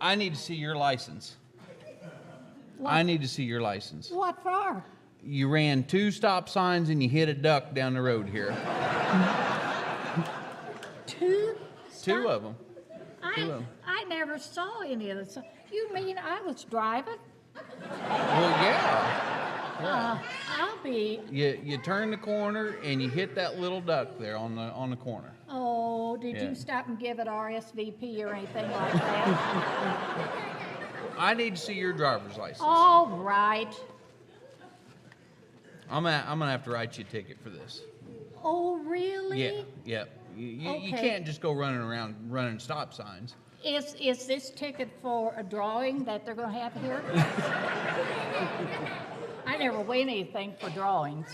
I need to see your license. What? I need to see your license. What for? You ran 2 stop signs and you hit a duck down the road here. 2? 2 of them. I never saw any of this. You mean I was driving? Well, yeah. I'll be. You turn the corner and you hit that little duck there on the corner. Oh, did Yeah. you stop and give it RSVP or anything like that? I need to see your driver's license. All right. I'm gonna have to write you a ticket for this. Oh, really? Yeah. You Okay. can't just go running around running stop signs. Is this ticket for a drawing that they're going to have here? I never win anything for drawings.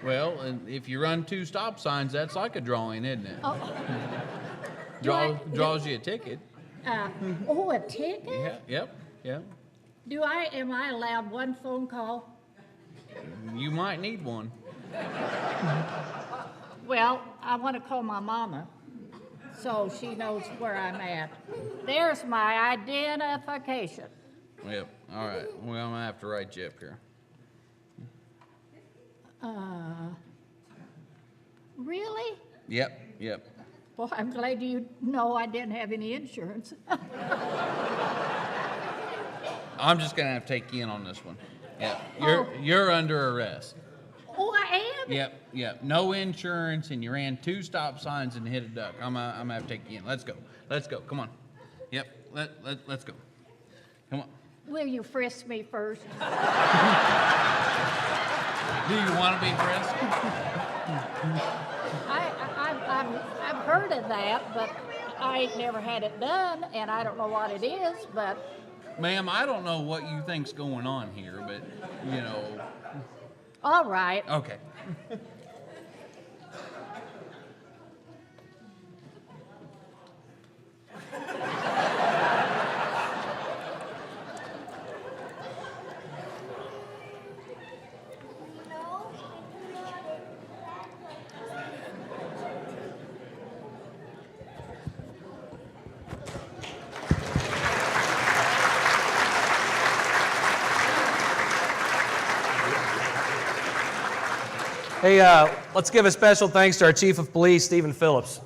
Well, and if you run 2 stop signs, that's like a drawing, isn't it? Oh, Draws you a ticket. a ticket? Yeah. Yep. Am I allowed 1 phone call? You might need one. Well, I want to call my mama so she knows where I'm at. There's my identification. Yep. All right. Well, I'm gonna have to write you up here. Really? Yep. Well, I'm glad you know I didn't have any insurance. I'm just gonna have to take you in on this one. Yeah. You're under arrest. Oh, I am? Yep. No insurance, and you ran 2 stop signs and hit a duck. I'm gonna have to take you in. Let's go. Come on. Yep. Let's go. Come on. Will you frisk me first? Do you want to be frisked? I've heard of that, but I ain't never had it done, and I don't know what it is, but... Ma'am, I don't know what you think's going on here, but, you know... All right. Okay. Hey, let's give a special thanks to our Chief of Police, Stephen Phillips.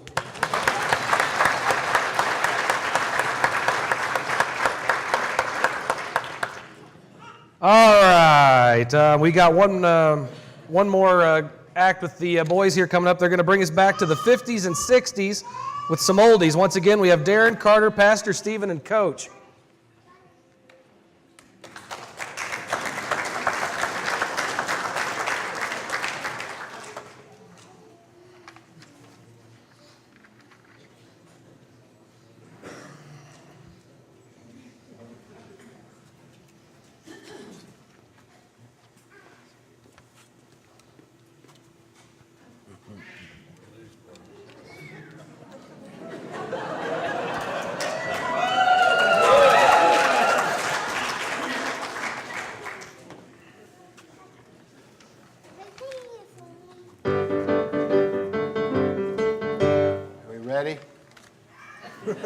All right, we got one more act with the boys here coming up. They're going to bring us back to the 50s and 60s with some oldies. Once again, we have Darren, Carter, Pastor Stephen, and Coach. Ready? That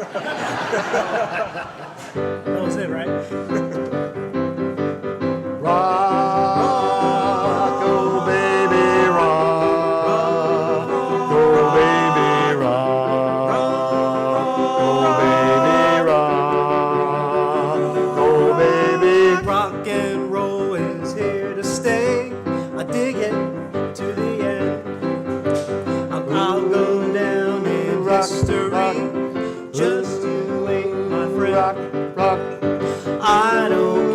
was it, right? Rock, oh baby, rock. Go baby, rock. Go baby, rock. Go baby. Rock and roll is here to stay. I dig it to the end. I'll go down in history. Just you wait, my friend. Rock. I don't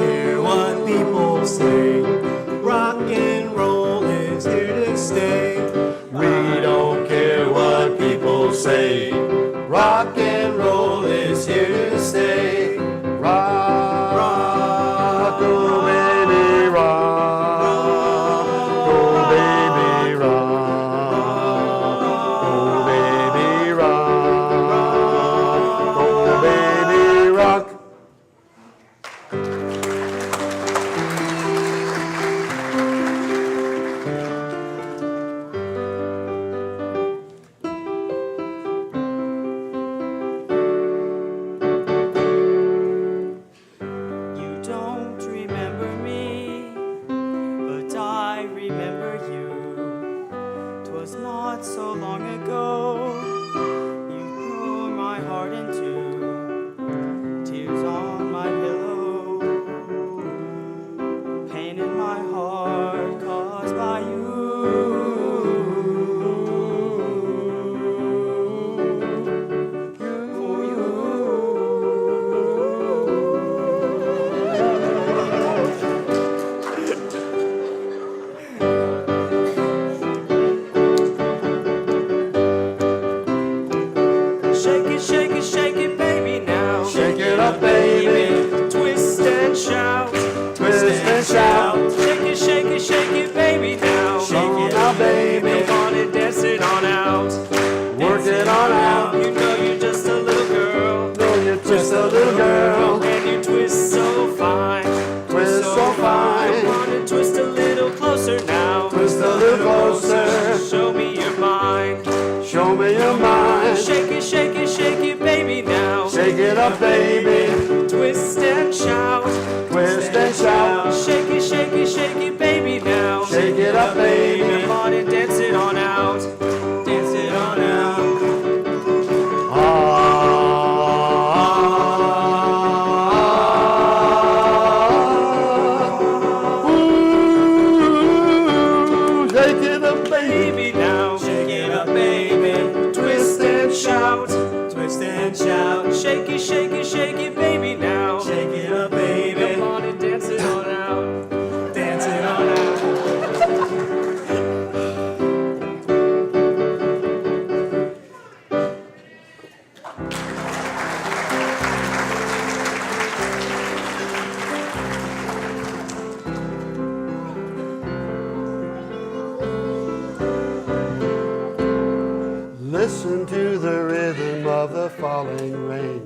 listen to the rhythm of the falling rain,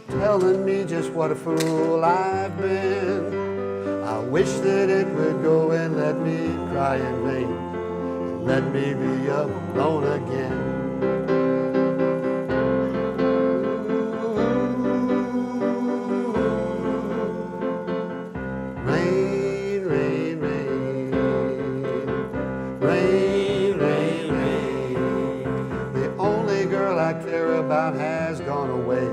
telling me just what a fool I've been. I wish that it would go and let me cry in vain, let me be alone again. Rain, rain, rain, rain, rain, rain. The only girl I care about has gone away,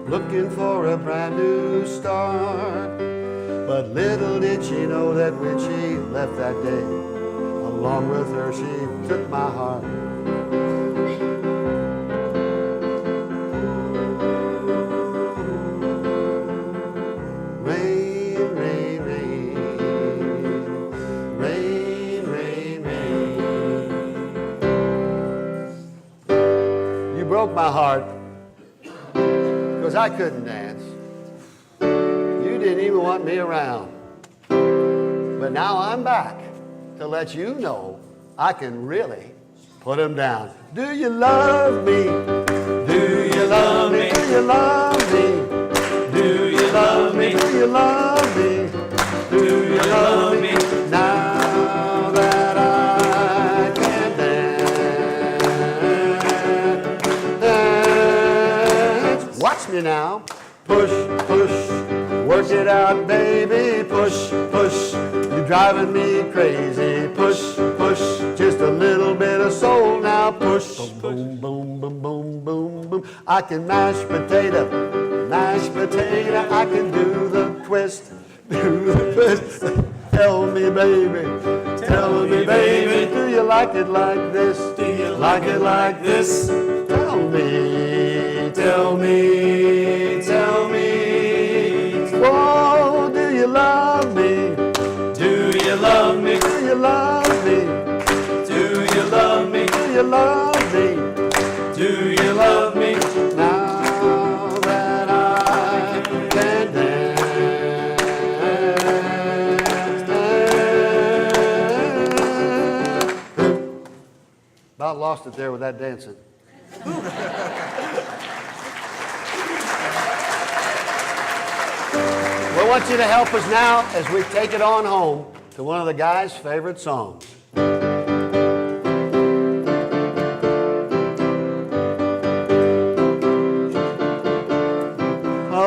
looking for a brand new start. But little did she know that when she left that day, along with her she took my heart. Rain, rain, rain, rain, rain, rain. You broke my heart, 'cause I couldn't dance. You didn't even want me around. But now I'm back to let you know I can really put them down. Do you love me? Do you love me? Do you love me? Do you love me? Do you love me? Do you love me? Now that I can dance. Watch me now. Push, push, work it out, baby. Push, push, you're driving me crazy. Push, push, just a little bit of soul now. Push, boom, boom, boom, boom, boom, boom. I can mash potato, I can do the twist, do the twist. Tell me, baby, do you like it like this? Do you like it like this? Tell me, tell me, tell me. Whoa, do you love me? Do you love me? Do you love me? Do you love me? Do you love me? Do you love me? Now that I can dance. About lost it there with that dancing. We want you to help us now as we take it on home to one of the guys' favorite songs.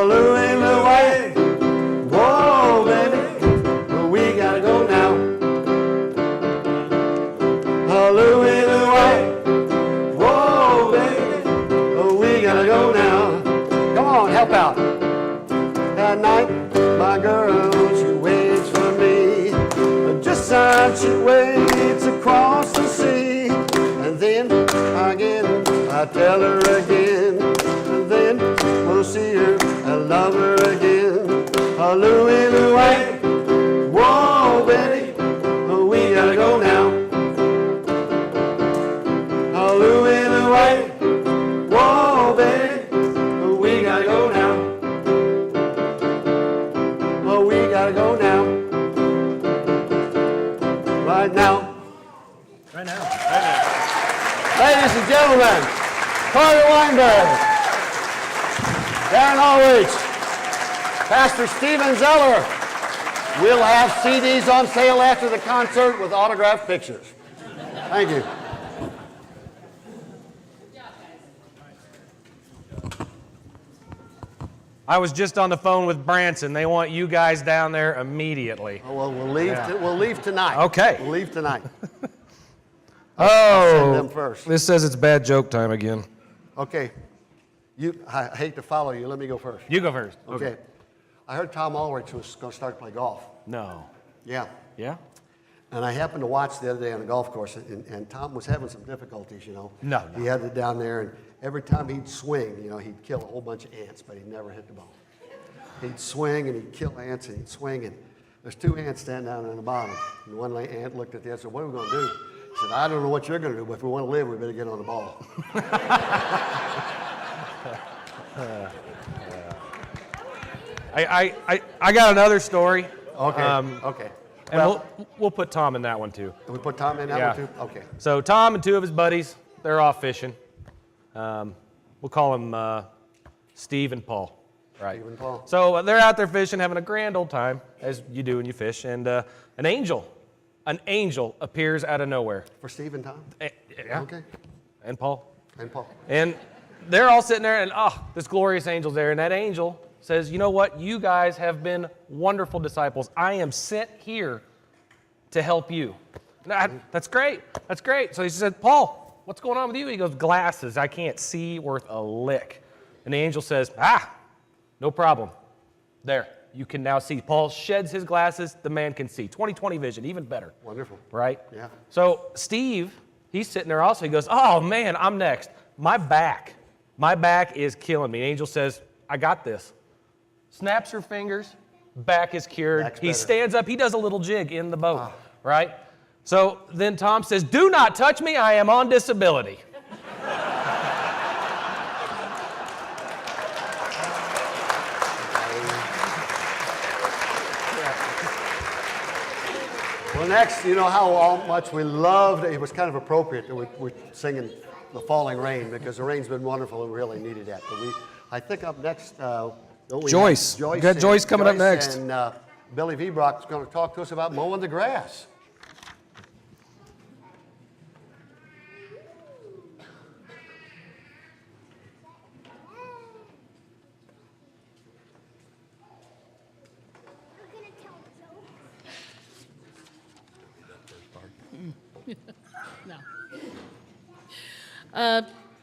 Louie, whoa, baby, well, we gotta go now. Louie, whoa, baby, well, we gotta go now. Come on, help out. At night, my girl, she waits for me. Just as she waits across the sea. And then again, I tell her again. And then we'll see her, I love her again. Louie, whoa, baby, we gotta go now. Louie, whoa, baby, we gotta go now. We gotta go now. Right now. Right now. Right now. Ladies and gentlemen, Carter Weinberg, Darren Ulrich, Pastor Stephen Zeller. We'll have CDs on sale after the concert with autographed pictures. Thank you. I was just on the phone with Branson. They want you guys down there immediately. Oh, well, we'll leave tonight. Okay. We'll leave tonight. Oh, send them first. This says it's bad joke time again. Okay. I hate to follow you. Let me go first. You go first. Okay. I heard Tom Ulrich was going to start to play golf. No. Yeah. Yeah? And I happened to watch the other day on the golf course, and Tom was having some difficulties, you know. No. He had it down there, and every time he'd swing, you know, he'd kill a whole bunch of ants, but he'd never hit the ball. He'd swing, and he'd kill ants, and he'd swing, and there's two ants standing down on the bottom. And one ant looked at the other and said, "What are we going to do?" He said, "I don't know what you're going to do, but if we want to live, we better get on the ball." I got another story. Okay, okay. And we'll put Tom in that one too. We put Tom in that Yeah. one too? Okay. So Tom and two of his buddies they're off fishing. We'll call them Steve and Paul. Right. Steve and Paul. So they're out there fishing, having a grand old time, as you do when you fish, and an angel appears out of nowhere. For Steve and Tom? Yeah. Okay. And Paul. And Paul. And they're all sitting there, and this glorious angel's there, and that angel says, you know what? You guys have been wonderful disciples. I am sent here to help you. That's great. That's great. So he said, Paul, what's going on with you? He goes, glasses. I can't see worth a lick. And the angel says, no problem. There, you can now see. Paul sheds his glasses. The man can see. 20/20 vision, even better. Wonderful. Right? Yeah. So Steve, he's sitting there also. He goes, oh, man, I'm next. My back is killing me. The angel says, I got this. Snaps her fingers. Back is cured. Back's He better. stands up. He does a little jig in the boat. Right? So then Tom says, do not touch me. I am on disability. Well, next, you know how much we loved, it was kind of appropriate that we're singing The Falling Rain, because the rain's been wonderful and we really needed that. But I think up next, don't we Joyce. have We got Joyce coming up next. And Billy V. Brock's going to talk to us about mowing the grass.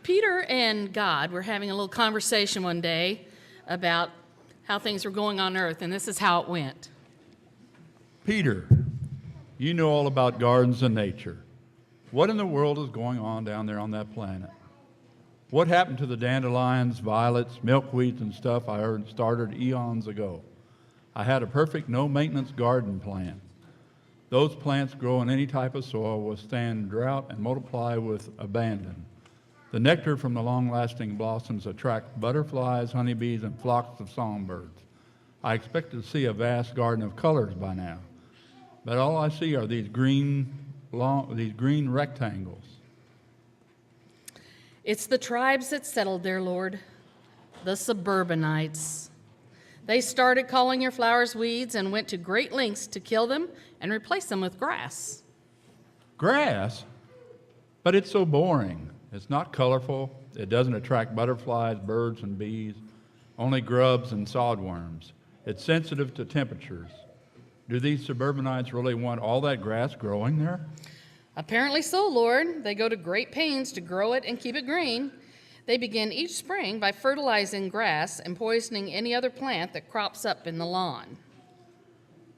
Peter and God were having a little conversation one day about how things were going on earth, and this is how it went. Peter, you know all about gardens and nature. What in the world is going on down there on that planet? What happened to the dandelions, violets, milkweeds, and stuff I heard started eons ago? I had a perfect no-maintenance garden plan. Those plants grow in any type of soil, withstand drought, and multiply with abandon. The nectar from the long-lasting blossoms attract butterflies, honeybees, and flocks of songbirds. I expected to see a vast garden of colors by now, but all I see are these green rectangles. It's the tribes that settled there, Lord, the suburbanites. They started calling your flowers weeds and went to great lengths to kill them and replace them with grass. Grass? But it's so boring. It's not colorful. It doesn't attract butterflies, birds, and bees, only grubs and sodworms. It's sensitive to temperatures. Do these suburbanites really want all that grass growing there? Apparently so, Lord. They go to great pains to grow it and keep it green. They begin each spring by fertilizing grass and poisoning any other plant that crops up in the lawn.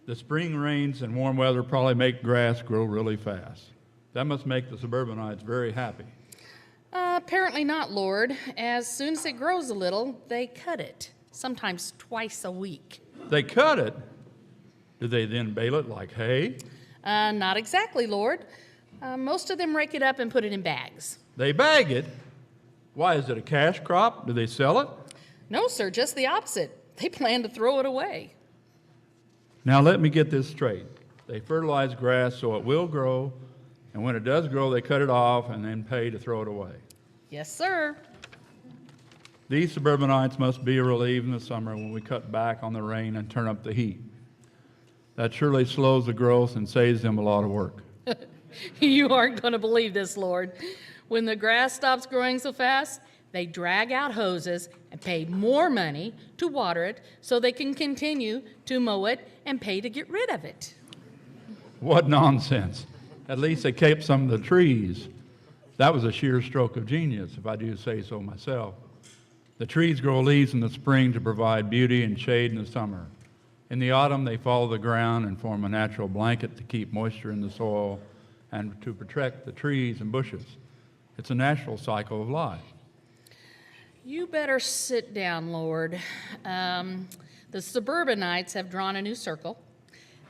The spring rains and warm weather probably make grass grow really fast. That must make the suburbanites very happy. Apparently not, Lord. As soon as it grows a little, they cut it, sometimes twice a week. They cut it. Do they then bale it like hay? Not exactly, Lord. Most of them rake it up and put it in bags. They bag it? Why, is it a cash crop? Do they sell it? No, sir, just the opposite. They plan to throw it away. Now let me get this straight. They fertilize grass so it will grow, and when it does grow, they cut it off and then pay to throw it away. Yes, sir. These suburbanites must be relieved in the summer when we cut back on the rain and turn up the heat. That surely slows the growth and saves them a lot of work. You aren't going to believe this, Lord. When the grass stops growing so fast, they drag out hoses and pay more money to water it so they can continue to mow it and pay to get rid of it. What nonsense. At least they kept some of the trees. That was a sheer stroke of genius, if I do say so myself. The trees grow leaves in the spring to provide beauty and shade in the summer. In the autumn, they follow the ground and form a natural blanket to keep moisture in the soil and to protect the trees and bushes. It's a natural cycle of life. You better sit down, Lord. The suburbanites have drawn a new circle.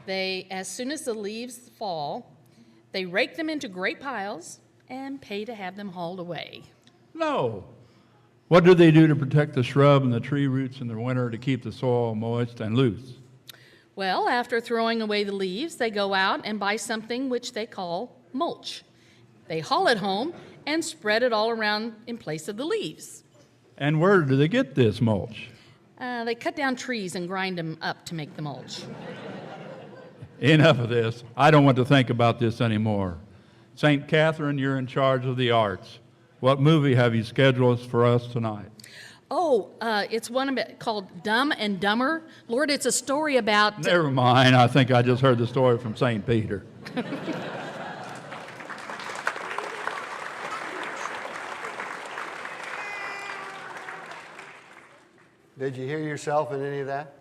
As soon as the leaves fall, they rake them into great piles and pay to have them hauled away. No. What do they do to protect the shrub and the tree roots in the winter to keep the soil moist and loose? Well, after throwing away the leaves, they go out and buy something which they call mulch. They haul it home and spread it all around in place of the leaves. And where do they get this mulch? They cut down trees and grind them up to make the mulch. Enough of this. I don't want to think about this anymore. St. Catherine, you're in charge of the arts. What movie have you scheduled for us tonight? Oh, it's one called Dumb and Dumber. Lord, it's a story about... Never mind. I think I just heard the story from St. Peter. Did you hear yourself in any of that?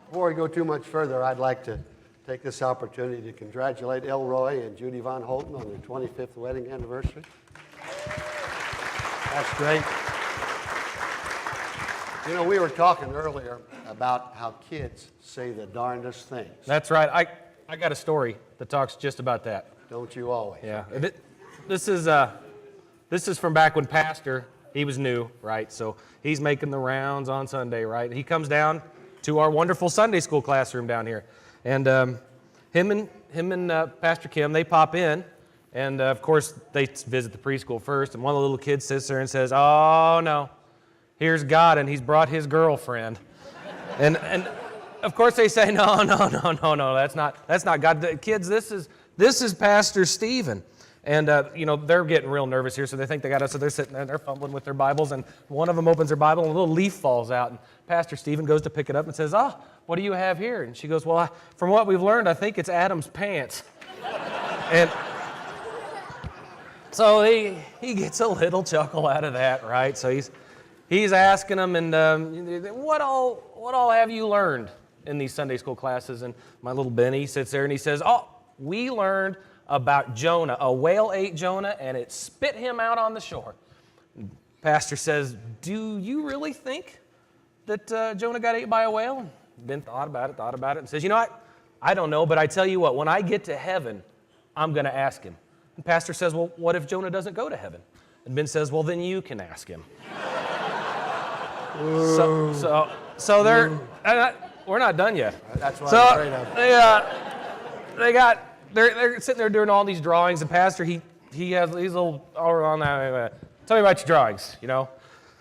Before we go too much further, I'd like to take this opportunity to congratulate Elroy and Judy Von Holten on their 25th wedding anniversary. That's great. You know, we were talking earlier about how kids say the darndest things. That's right. I got a story that talks just about that. Don't you always? Yeah. This is from back when Pastor, he was new, right? So he's making the rounds on Sunday, right? He comes down to our wonderful Sunday school classroom down here. And him and Pastor Kim, they pop in. And, of course, they visit the preschool first. And one of the little kids sits there and says, "Oh, no, here's God, and he's brought his girlfriend." and of course, they say, no, that's not God. The kids, this is Pastor Stephen. And, they're getting real nervous here, so they think they got us. So they're sitting there, and they're fumbling with their Bibles, and one of them opens their Bible, and a little leaf falls out. And Pastor Stephen goes to pick it up and says, "Oh, what do you have here?" And she goes, "Well, from what we've learned, I think it's Adam's pants." And so he gets a little chuckle out of that, right? So he's asking them, and what all have you learned in these Sunday school classes? And my little Benny sits there, and he says, "Oh, we learned about Jonah. A whale ate Jonah, and it spit him out on the shore." And Pastor says, "Do you really think that Jonah got ate by a whale?" And Ben thought about it, and says, I don't know, but I tell you what, when I get to heaven, I'm going to ask him." And Pastor says, "Well, what if Jonah doesn't go to heaven?" And Ben says, "Well, then you can ask him." So they're, we're not done yet. That's what I'm afraid of. They're sitting there doing all these drawings, and Pastor, he has these little, tell me about your drawings,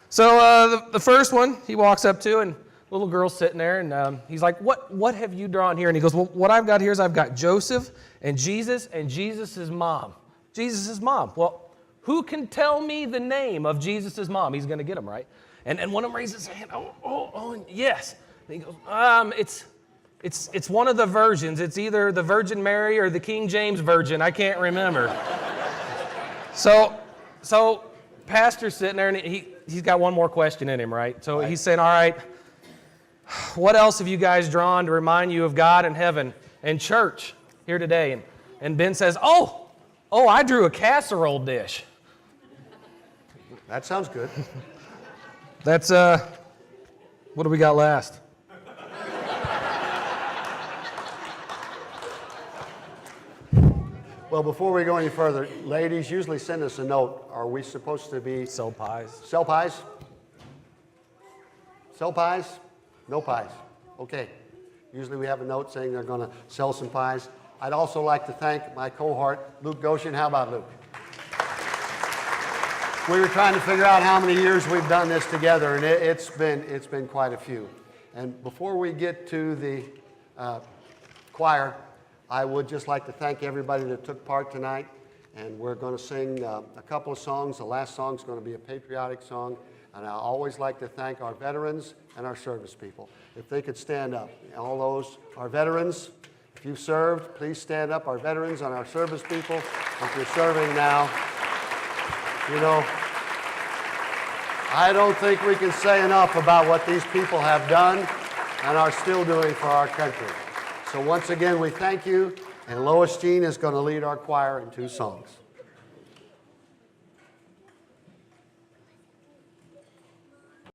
So the first one he walks up to, and little girl's sitting there, and he's like, what have you drawn here? And he goes, "Well, what I've got here is I've got Joseph and Jesus' mom. Jesus' mom. Well, who can tell me the name of Jesus' mom?" He's going to get him, right? And one of them raises his hand. Oh, yes. And he goes, It's one of the versions. It's either the Virgin Mary or the King James Virgin. I can't remember. So Pastor's sitting there, and he's got one more question in him, right? So he's saying, "All right, what else have you guys drawn to remind you of God and heaven and church here today?" And Ben says, Oh, I drew a casserole dish." That sounds good. That's, what do we got last? Well, before we go any further, ladies, usually send us a note. Are we supposed to be... Sell pies. Sell pies? Sell pies? No pies. Okay. Usually we have a note saying they're going to sell some pies. I'd also like to thank my cohort, Luke Goshen. How about Luke? We were trying to figure out how many years we've done this together, and it's been quite a few. And before we get to the choir, I would just like to thank everybody that took part tonight. And we're going to sing a couple of songs. The last song is going to be a patriotic song. And I always like to thank our veterans and our service people. If they could stand up. All those, our veterans, if you've served, please stand up. Our veterans and our service people, if you're serving now. I don't think we can say enough about what these people have done and are still doing for our country. So once again, we thank you, and Lois Jean is going to lead our choir in 2 songs.